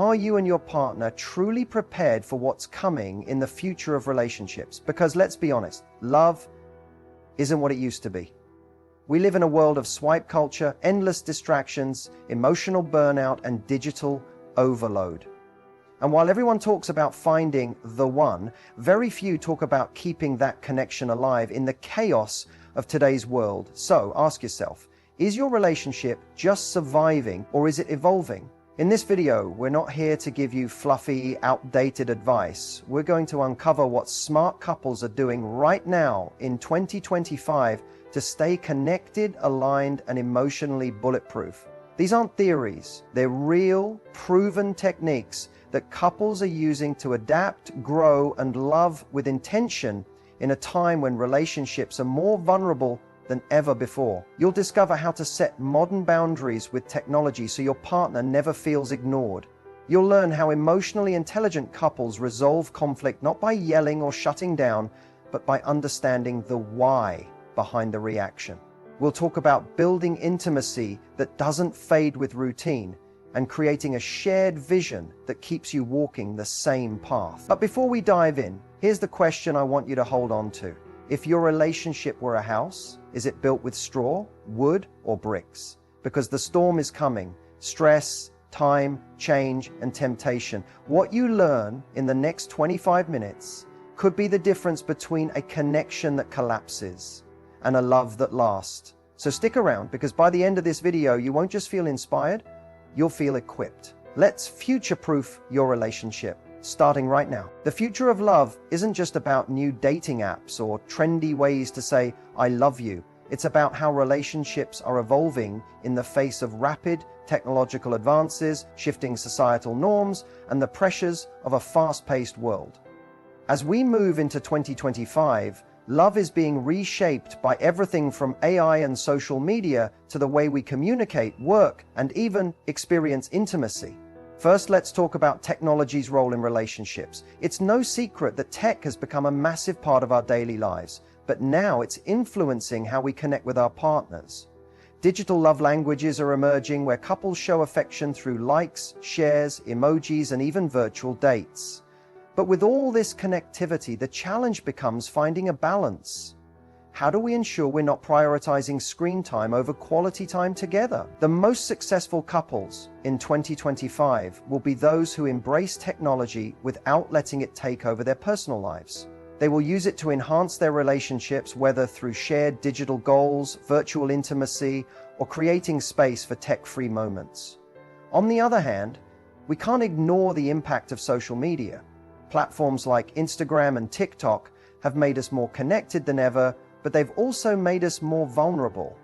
are you and your partner truly prepared for what's coming in the future of relationships? Because let's be honest, love isn't what it used to be. We live in a world of swipe culture, endless distractions, emotional burnout, and digital overload. And while everyone talks about finding the one, very few talk about keeping that connection alive in the chaos of today's world. So ask yourself, is your relationship just surviving or is it evolving? In this video, we're not here to give you fluffy, outdated advice. We're going to uncover what smart couples are doing right now in 2025 to stay connected, aligned, and emotionally bulletproof. These aren't theories. They're real, proven techniques that couples are using to adapt, grow, and love with intention in a time when relationships are more vulnerable than ever before. You'll discover how to set modern boundaries with technology so your partner never feels ignored. You'll learn how emotionally intelligent couples resolve conflict not by yelling or shutting down, but by understanding the why behind the reaction. We'll talk about building intimacy that doesn't fade with routine and creating a shared vision that keeps you walking the same path. But before we dive in, here's the question I want you to hold on to. If your relationship were a house, is it built with straw, wood, or bricks? Because the storm is coming. Stress, time, change, and temptation. What you learn in the next 25 minutes could be the difference between a connection that collapses and a love that lasts. So stick around, because by the end of this video, you won't just feel inspired, you'll feel equipped. Let's future-proof your relationship, starting right now. The future of love isn't just about new dating apps or trendy ways to say, I love you. It's about how relationships are evolving in the face of rapid technological advances, shifting societal norms, and the pressures of a fast-paced world. As we move into 2025, love is being reshaped by everything from AI and social media to the way we communicate, work, and even experience intimacy. First, let's talk about technology's role in relationships. It's no secret that tech has become a massive part of our daily lives, but now it's influencing how we connect with our partners. Digital love languages are emerging where couples show affection through likes, shares, emojis, and even virtual dates. But with all this connectivity, the challenge becomes finding a balance. How do we ensure we're not prioritizing screen time over quality time together? The most successful couples in 2025 will be those who embrace technology without letting it take over their personal lives. They will use it to enhance their relationships, whether through shared digital goals, virtual intimacy, or creating space for tech-free moments. On the other hand, we can't ignore the impact of social media. Platforms like Instagram and TikTok have made us more connected than ever, but they've also made us more vulnerable.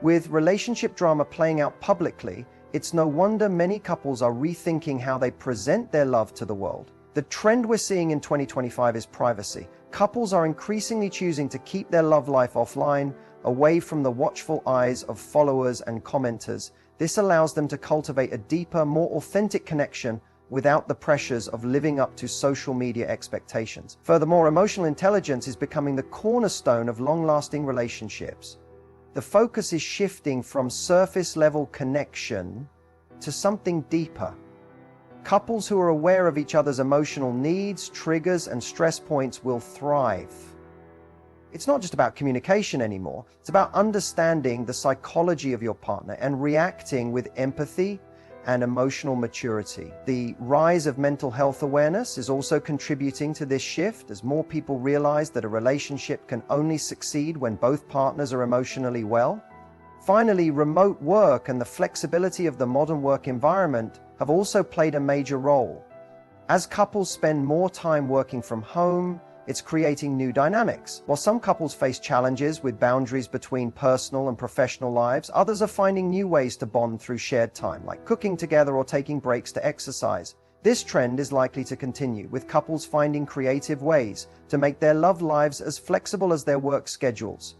With relationship drama playing out publicly, it's no wonder many couples are rethinking how they present their love to the world. The trend we're seeing in 2025 is privacy. Couples are increasingly choosing to keep their love life offline, away from the watchful eyes of followers and commenters. This allows them to cultivate a deeper, more authentic connection without the pressures of living up to social media expectations. Furthermore, emotional intelligence is becoming the cornerstone of long-lasting relationships. The focus is shifting from surface-level connection to something deeper. Couples who are aware of each other's emotional needs, triggers, and stress points will thrive. It's not just about communication anymore. It's about understanding the psychology of your partner and reacting with empathy and emotional maturity. The rise of mental health awareness is also contributing to this shift as more people realize that a relationship can only succeed when both partners are emotionally well. Finally, remote work and the flexibility of the modern work environment have also played a major role. As couples spend more time working from home, it's creating new dynamics. While some couples face challenges with boundaries between personal and professional lives, others are finding new ways to bond through shared time, like cooking together or taking breaks to exercise. This trend is likely to continue, with couples finding creative ways to make their love lives as flexible as their work schedules.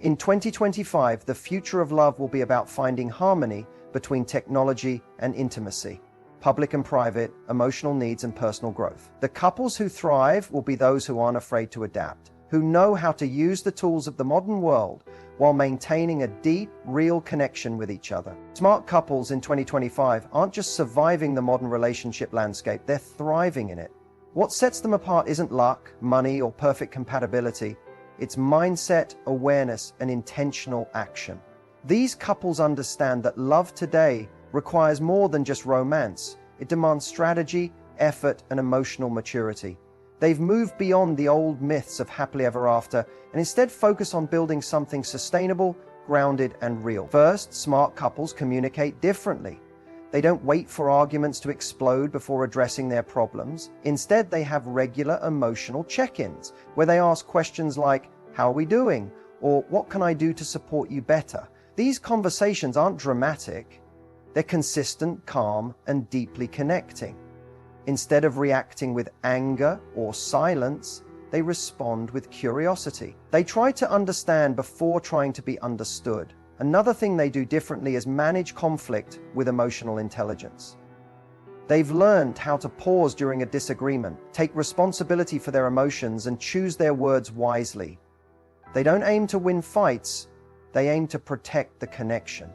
In 2025, the future of love will be about finding harmony between technology and intimacy, public and private, emotional needs, and personal growth. The couples who thrive will be those who aren't afraid to adapt, who know how to use the tools of the modern world while maintaining a deep, real connection with each other. Smart couples in 2025 aren't just surviving the modern relationship landscape, they're thriving in it. What sets them apart isn't luck, money, or perfect compatibility. It's mindset, awareness, and intentional action. These couples understand that love today requires more than just romance. It demands strategy, effort, and emotional maturity. They've moved beyond the old myths of happily ever after and instead focus on building something sustainable, grounded, and real. First, smart couples communicate differently. They don't wait for arguments to explode before addressing their problems. Instead, they have regular emotional check-ins where they ask questions like, "How are we doing?" or "What can I do to support you better?" These conversations aren't dramatic. They're consistent, calm, and deeply connecting. Instead of reacting with anger or silence, they respond with curiosity. They try to understand before trying to be understood. Another thing they do differently is manage conflict with emotional intelligence. They've learned how to pause during a disagreement, take responsibility for their emotions, and choose their words wisely. They don't aim to win fights, they aim to protect the connection.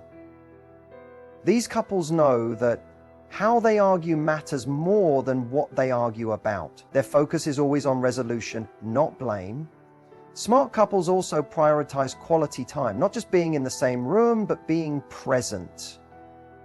These couples know that how they argue matters more than what they argue about. Their focus is always on resolution, not blame. Smart couples also prioritize quality time, not just being in the same room, but being present.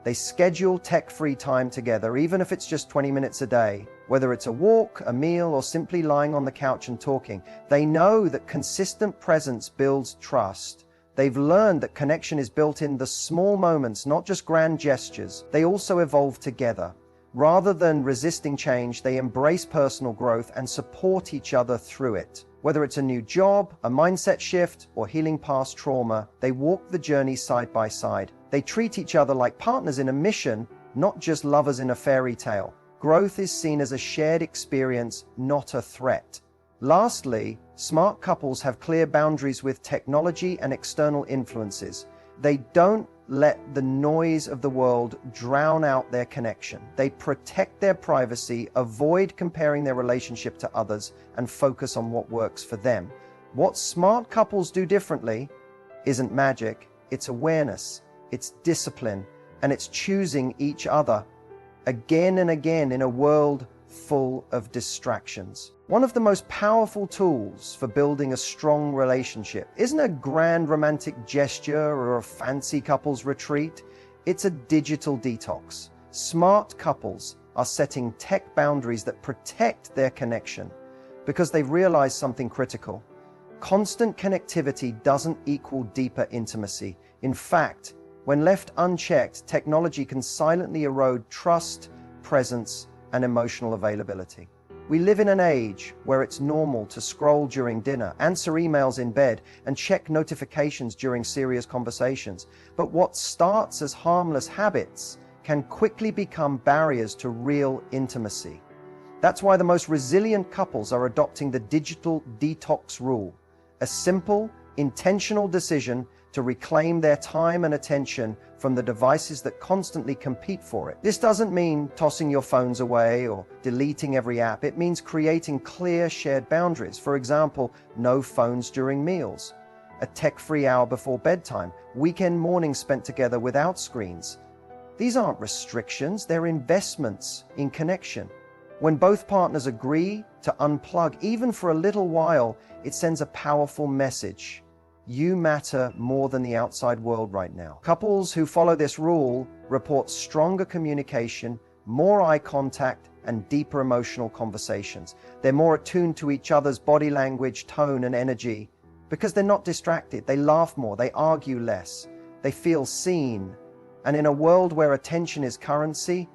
They schedule tech-free time together, even if it's just 20 minutes a day. Whether it's a walk, a meal, or simply lying on the couch and talking, they know that consistent presence builds trust. They've learned that connection is built in the small moments, not just grand gestures. They also evolve together. Rather than resisting change, they embrace personal growth and support each other through it. Whether it's a new job, a mindset shift, or healing past trauma, they walk the journey side by side. They treat each other like partners in a mission, not just lovers in a fairy tale. Growth is seen as a shared experience, not a threat. Lastly, smart couples have clear boundaries with technology and external influences. They don't let the noise of the world drown out their connection. They protect their privacy, avoid comparing their relationship to others, and focus on what works for them. What smart couples do differently isn't magic, it's awareness, it's discipline, and it's choosing each other again and again in a world full of distractions. One of the most powerful tools for building a strong relationship isn't a grand romantic gesture or a fancy couples retreat. It's a digital detox. Smart couples are setting tech boundaries that protect their connection because they've realized something critical. Constant connectivity doesn't equal deeper intimacy. In fact, when left unchecked, technology can silently erode trust, presence, and emotional availability. We live in an age where it's normal to scroll during dinner, answer emails in bed, and check notifications during serious conversations. But what starts as harmless habits can quickly become barriers to real intimacy. That's why the most resilient couples are adopting the digital detox rule, a simple, intentional decision to reclaim their time and attention from the devices that constantly compete for it. This doesn't mean tossing your phones away or deleting every app. It means creating clear shared boundaries. For example, no phones during meals, a tech-free hour before bedtime, weekend mornings spent together without screens. These aren't restrictions, they're investments in connection. When both partners agree to unplug, even for a little while, it sends a powerful message. You matter more than the outside world right now. Couples who follow this rule report stronger communication, more eye contact, and deeper emotional conversations. They're more attuned to each other's body language, tone, and energy because they're not distracted. They laugh more, they argue less, they feel seen. And in a world where attention is currency,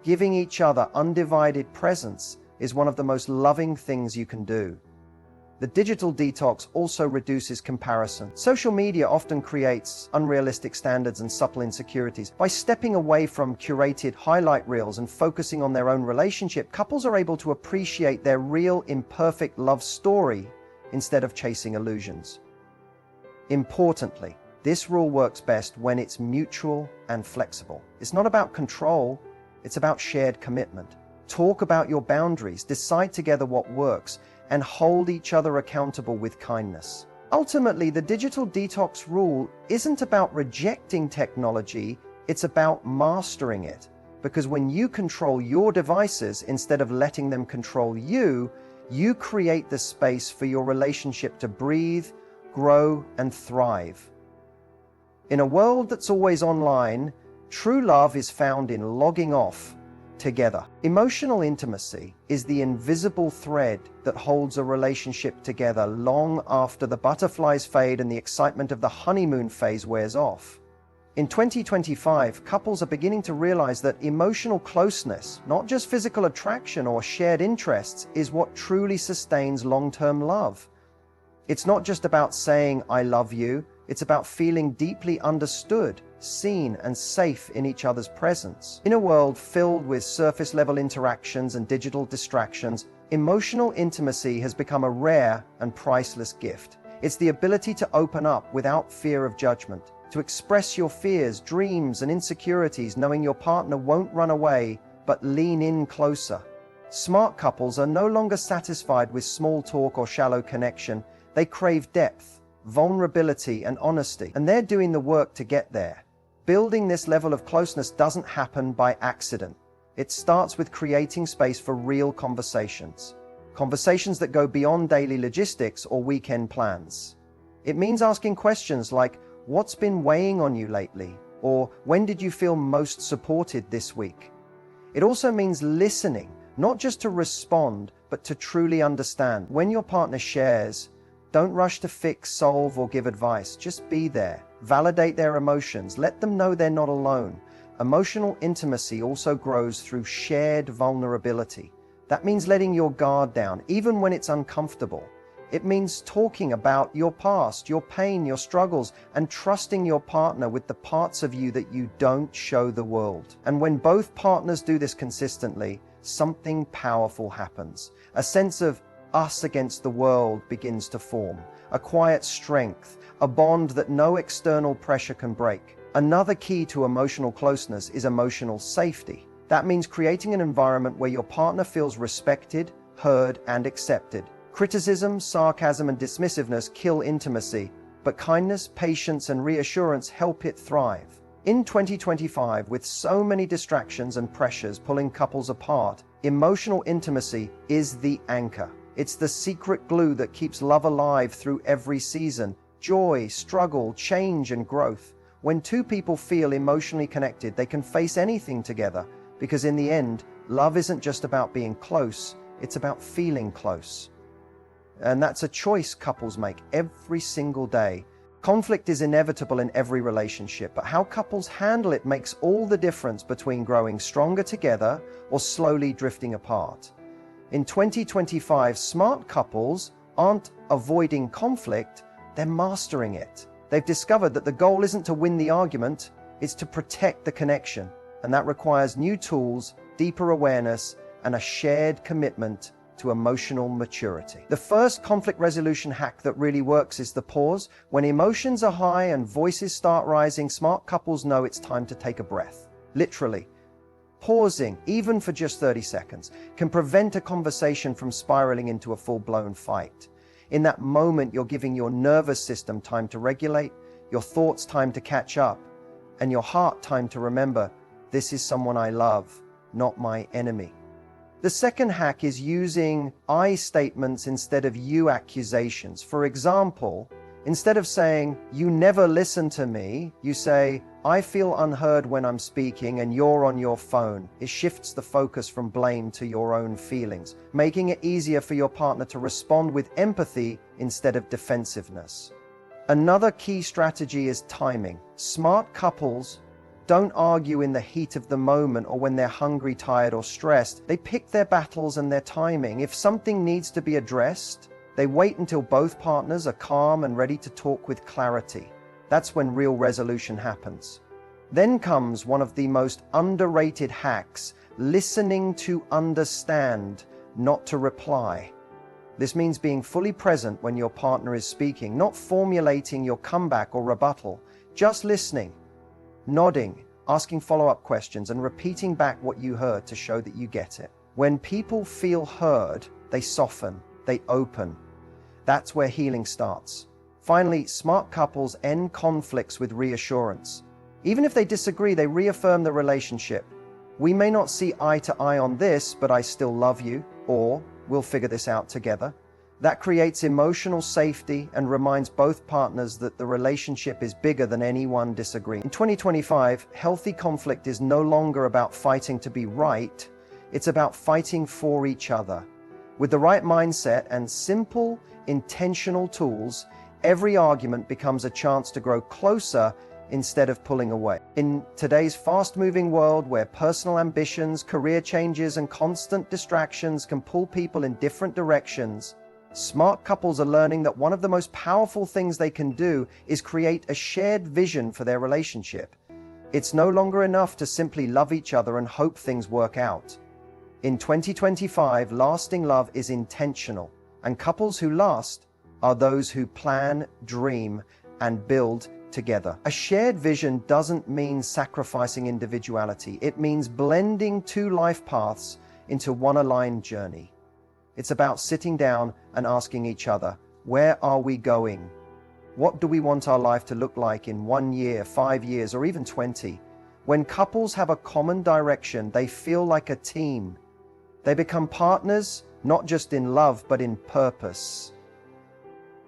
giving each other undivided presence is one of the most loving things you can do. The digital detox also reduces comparison. Social media often creates unrealistic standards and subtle insecurities. By stepping away from curated highlight reels and focusing on their own relationship, couples are able to appreciate their real, imperfect love story instead of chasing illusions. Importantly, this rule works best when it's mutual and flexible. It's not about control, it's about shared commitment. Talk about your boundaries, decide together what works, and hold each other accountable with kindness. Ultimately, the digital detox rule isn't about rejecting technology, it's about mastering it. Because when you control your devices instead of letting them control you, you create the space for your relationship to breathe, grow, and thrive. In a world that's always online, true love is found in logging off together. Emotional intimacy is the invisible thread that holds a relationship together long after the butterflies fade and the excitement of the honeymoon phase wears off. In 2025, couples are beginning to realize that emotional closeness, not just physical attraction or shared interests, is what truly sustains long-term love. It's not just about saying, "I love you," it's about feeling deeply understood, seen, and safe in each other's presence. In a world filled with surface-level interactions and digital distractions, emotional intimacy has become a rare and priceless gift. It's the ability to open up without fear of judgment, to express your fears, dreams, and insecurities, knowing your partner won't run away, but lean in closer. Smart couples are no longer satisfied with small talk or shallow connection. They crave depth, vulnerability, and honesty, and they're doing the work to get there. Building this level of closeness doesn't happen by accident. It starts with creating space for real conversations. Conversations that go beyond daily logistics or weekend plans. It means asking questions like, "What's been weighing on you lately?" Or "When did you feel most supported this week?" It also means listening, not just to respond, but to truly understand. When your partner shares, don't rush to fix, solve, or give advice. Just be there. Validate their emotions. Let them know they're not alone. Emotional intimacy also grows through shared vulnerability. That means letting your guard down, even when it's uncomfortable. It means talking about your past, your pain, your struggles, and trusting your partner with the parts of you that you don't show the world. And when both partners do this consistently, something powerful happens. A sense of us against the world begins to form. A quiet strength, a bond that no external pressure can break. Another key to emotional closeness is emotional safety. That means creating an environment where your partner feels respected, heard, and accepted. Criticism, sarcasm, and dismissiveness kill intimacy, but kindness, patience, and reassurance help it thrive. In 2025, with so many distractions and pressures pulling couples apart, emotional intimacy is the anchor. It's the secret glue that keeps love alive through every season. Joy, struggle, change, and growth. When two people feel emotionally connected, they can face anything together, because in the end, love isn't just about being close, it's about feeling close. And that's a choice couples make every single day. Conflict is inevitable in every relationship, but how couples handle it makes all the difference between growing stronger together or slowly drifting apart. In 2025, smart couples aren't avoiding conflict, they're mastering it. They've discovered that the goal isn't to win the argument, it's to protect the connection. And that requires new tools, deeper awareness, and a shared commitment to emotional maturity. The first conflict resolution hack that really works is the pause. When emotions are high and voices start rising, smart couples know it's time to take a breath. Literally. Pausing, even for just 30 seconds, can prevent a conversation from spiraling into a full-blown fight. In that moment, you're giving your nervous system time to regulate, your thoughts time to catch up, and your heart time to remember, this is someone I love, not my enemy. The second hack is using I statements instead of you accusations. For example, instead of saying, "You never listen to me," you say, "I feel unheard when I'm speaking and you're on your phone." It shifts the focus from blame to your own feelings, making it easier for your partner to respond with empathy instead of defensiveness. Another key strategy is timing. Smart couples don't argue in the heat of the moment or when they're hungry, tired, or stressed. They pick their battles and their timing. If something needs to be addressed, they wait until both partners are calm and ready to talk with clarity. That's when real resolution happens. Then comes one of the most underrated hacks, listening to understand, not to reply. This means being fully present when your partner is speaking, not formulating your comeback or rebuttal, just listening, nodding, asking follow-up questions, and repeating back what you heard to show that you get it. When people feel heard, they soften, they open. That's where healing starts. Finally, smart couples end conflicts with reassurance. Even if they disagree, they reaffirm the relationship. We may not see eye to eye on this, but I still love you, or we'll figure this out together. That creates emotional safety and reminds both partners that the relationship is bigger than any one disagreement. In 2025, healthy conflict is no longer about fighting to be right, it's about fighting for each other. With the right mindset and simple, intentional tools, every argument becomes a chance to grow closer instead of pulling away. In today's fast-moving world where personal ambitions, career changes, and constant distractions can pull people in different directions, smart couples are learning that one of the most powerful things they can do is create a shared vision for their relationship. It's no longer enough to simply love each other and hope things work out. In 2025, lasting love is intentional, and couples who last are those who plan, dream, and build together. A shared vision doesn't mean sacrificing individuality. It means blending two life paths into one aligned journey. It's about sitting down and asking each other, where are we going? What do we want our life to look like in 1 year, 5 years, or even 20? When couples have a common direction, they feel like a team. They become partners, not just in love, but in purpose.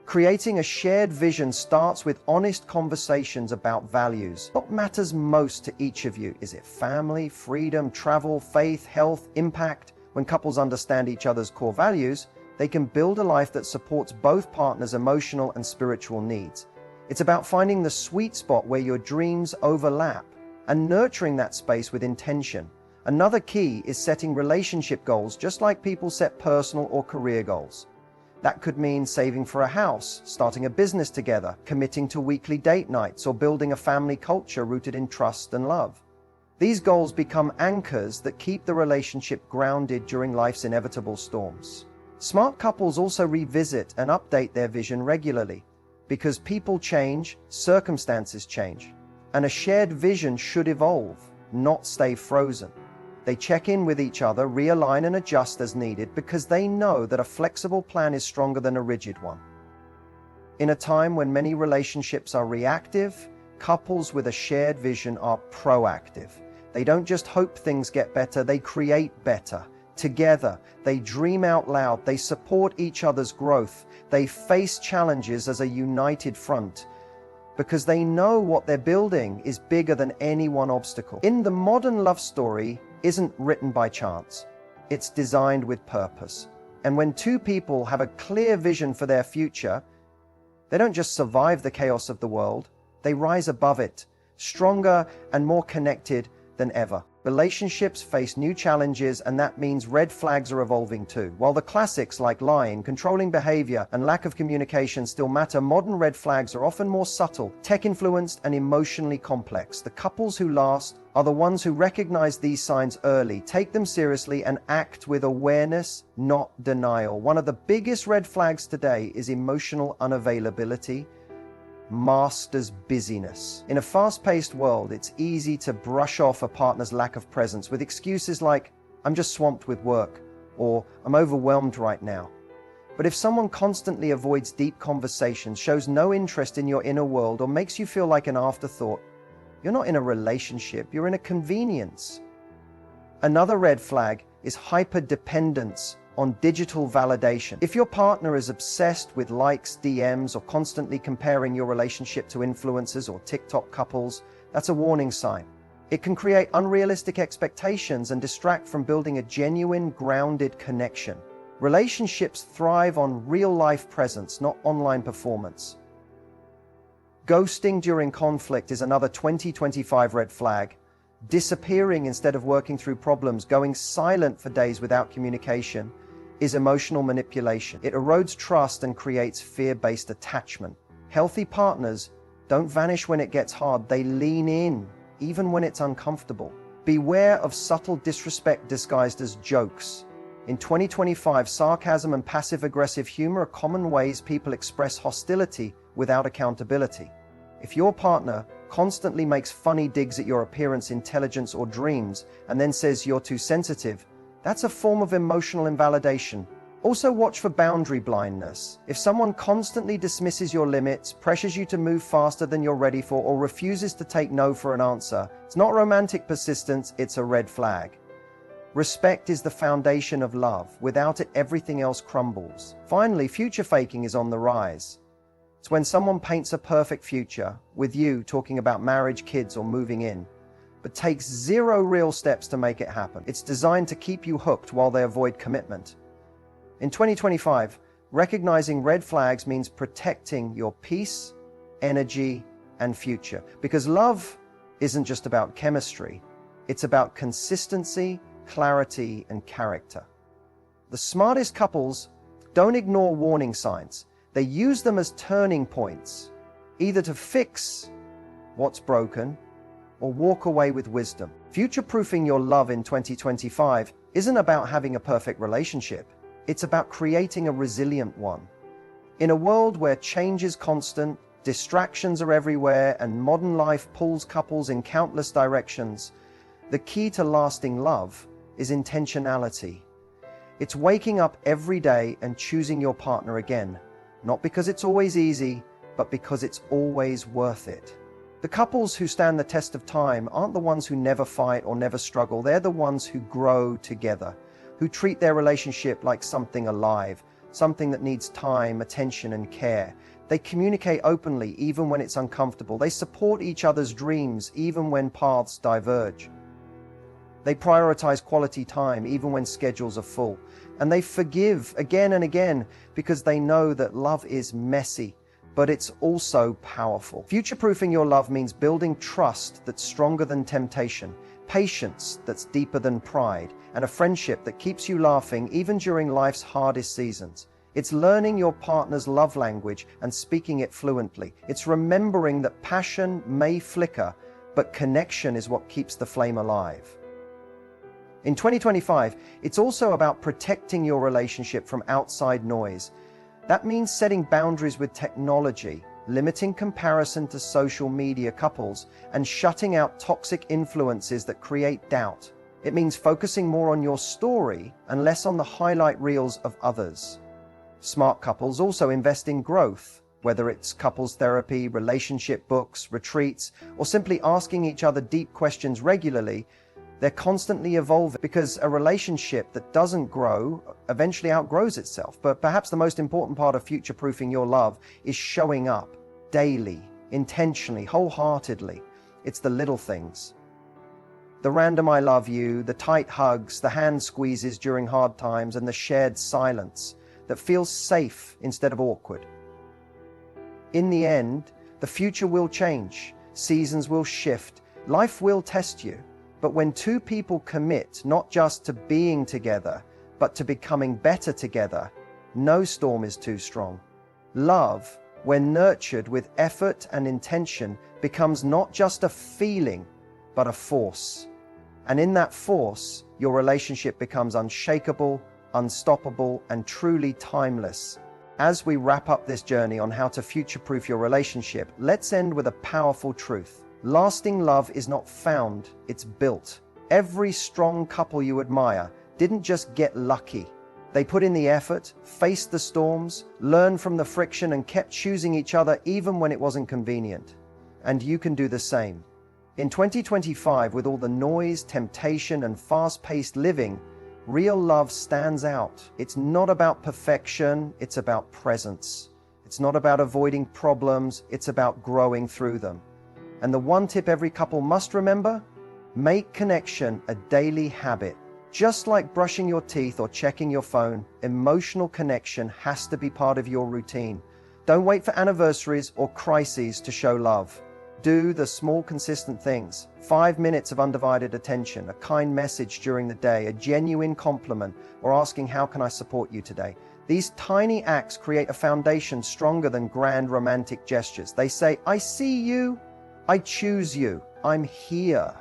Creating a shared vision starts with honest conversations about values. What matters most to each of you? Is it family, freedom, travel, faith, health, impact? When couples understand each other's core values, they can build a life that supports both partners' emotional and spiritual needs. It's about finding the sweet spot where your dreams overlap and nurturing that space with intention. Another key is setting relationship goals, just like people set personal or career goals. That could mean saving for a house, starting a business together, committing to weekly date nights, or building a family culture rooted in trust and love. These goals become anchors that keep the relationship grounded during life's inevitable storms. Smart couples also revisit and update their vision regularly, because people change, circumstances change, and a shared vision should evolve, not stay frozen. They check in with each other, realign and adjust as needed, because they know that a flexible plan is stronger than a rigid one. In a time when many relationships are reactive, couples with a shared vision are proactive. They don't just hope things get better, they create better. Together, they dream out loud, they support each other's growth, they face challenges as a united front, because they know what they're building is bigger than any one obstacle. In the modern love story isn't written by chance. It's designed with purpose. And when two people have a clear vision for their future, they don't just survive the chaos of the world, they rise above it, stronger and more connected than ever. Relationships face new challenges, and that means red flags are evolving too. While the classics like lying, controlling behavior, and lack of communication still matter, modern red flags are often more subtle, tech-influenced, and emotionally complex. The couples who last are the ones who recognize these signs early, take them seriously, and act with awareness, not denial. One of the biggest red flags today is emotional unavailability, masters busyness. In a fast-paced world, it's easy to brush off a partner's lack of presence with excuses like, I'm just swamped with work, or I'm overwhelmed right now. But if someone constantly avoids deep conversations, shows no interest in your inner world, or makes you feel like an afterthought, you're not in a relationship, you're in a convenience. Another red flag is hyper-dependence on digital validation. If your partner is obsessed with likes, DMs, or constantly comparing your relationship to influencers or TikTok couples, that's a warning sign. It can create unrealistic expectations and distract from building a genuine, grounded connection. Relationships thrive on real-life presence, not online performance. Ghosting during conflict is another 2025 red flag. Disappearing instead of working through problems, going silent for days without communication, is emotional manipulation. It erodes trust and creates fear-based attachment. Healthy partners don't vanish when it gets hard, they lean in, even when it's uncomfortable. Beware of subtle disrespect disguised as jokes. In 2025, sarcasm and passive-aggressive humor are common ways people express hostility without accountability. If your partner constantly makes funny digs at your appearance, intelligence, or dreams, and then says you're too sensitive, that's a form of emotional invalidation. Also watch for boundary blindness. If someone constantly dismisses your limits, pressures you to move faster than you're ready for, or refuses to take no for an answer, it's not romantic persistence, it's a red flag. Respect is the foundation of love. Without it, everything else crumbles. Finally, future faking is on the rise. It's when someone paints a perfect future, with you talking about marriage, kids, or moving in, but takes zero real steps to make it happen. It's designed to keep you hooked while they avoid commitment. In 2025, recognizing red flags means protecting your peace, energy, and future. Because love isn't just about chemistry, it's about consistency, clarity, and character. The smartest couples don't ignore warning signs. They use them as turning points, either to fix what's broken or walk away with wisdom. Future-proofing your love in 2025 isn't about having a perfect relationship. It's about creating a resilient one. In a world where change is constant, distractions are everywhere, and modern life pulls couples in countless directions, the key to lasting love is intentionality. It's waking up every day and choosing your partner again, not because it's always easy, but because it's always worth it. The couples who stand the test of time aren't the ones who never fight or never struggle. They're the ones who grow together, who treat their relationship like something alive, something that needs time, attention, and care. They communicate openly even when it's uncomfortable. They support each other's dreams even when paths diverge. They prioritize quality time even when schedules are full. And they forgive again and again because they know that love is messy, but it's also powerful. Future-proofing your love means building trust that's stronger than temptation, patience that's deeper than pride, and a friendship that keeps you laughing even during life's hardest seasons. It's learning your partner's love language and speaking it fluently. It's remembering that passion may flicker, but connection is what keeps the flame alive. In 2025, it's also about protecting your relationship from outside noise. That means setting boundaries with technology, limiting comparison to social media couples, and shutting out toxic influences that create doubt. It means focusing more on your story and less on the highlight reels of others. Smart couples also invest in growth, whether it's couples therapy, relationship books, retreats, or simply asking each other deep questions regularly. They're constantly evolving because a relationship that doesn't grow eventually outgrows itself. But perhaps the most important part of future-proofing your love is showing up daily, intentionally, wholeheartedly. It's the little things. The random I love you, the tight hugs, the hand squeezes during hard times, and the shared silence that feels safe instead of awkward. In the end, the future will change, seasons will shift, life will test you. But when two people commit not just to being together, but to becoming better together, no storm is too strong. Love, when nurtured with effort and intention, becomes not just a feeling, but a force. And in that force, your relationship becomes unshakable, unstoppable, and truly timeless. As we wrap up this journey on how to future-proof your relationship, let's end with a powerful truth. Lasting love is not found, it's built. Every strong couple you admire didn't just get lucky. They put in the effort, faced the storms, learned from the friction, and kept choosing each other even when it wasn't convenient. And you can do the same. In 2025, with all the noise, temptation, and fast-paced living, real love stands out. It's not about perfection, it's about presence. It's not about avoiding problems, it's about growing through them. And the one tip every couple must remember: make connection a daily habit. Just like brushing your teeth or checking your phone, emotional connection has to be part of your routine. Don't wait for anniversaries or crises to show love. Do the small, consistent things. 5 minutes of undivided attention, a kind message during the day, a genuine compliment, or asking, "How can I support you today?" These tiny acts create a foundation stronger than grand romantic gestures. They say, "I see you, I choose you, I'm here."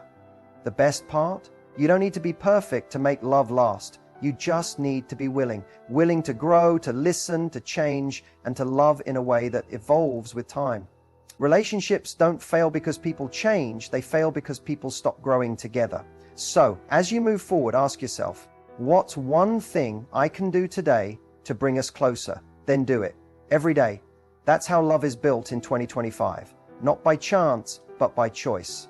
The best part? You don't need to be perfect to make love last. You just need to be willing to grow, to listen, to change, and to love in a way that evolves with time. Relationships don't fail because people change, they fail because people stop growing together. So, as you move forward, ask yourself, what's one thing I can do today to bring us closer, then do it. Every day. That's how love is built in 2025. Not by chance, but by choice.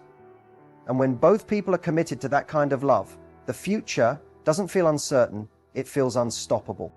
And when both people are committed to that kind of love, the future doesn't feel uncertain, it feels unstoppable.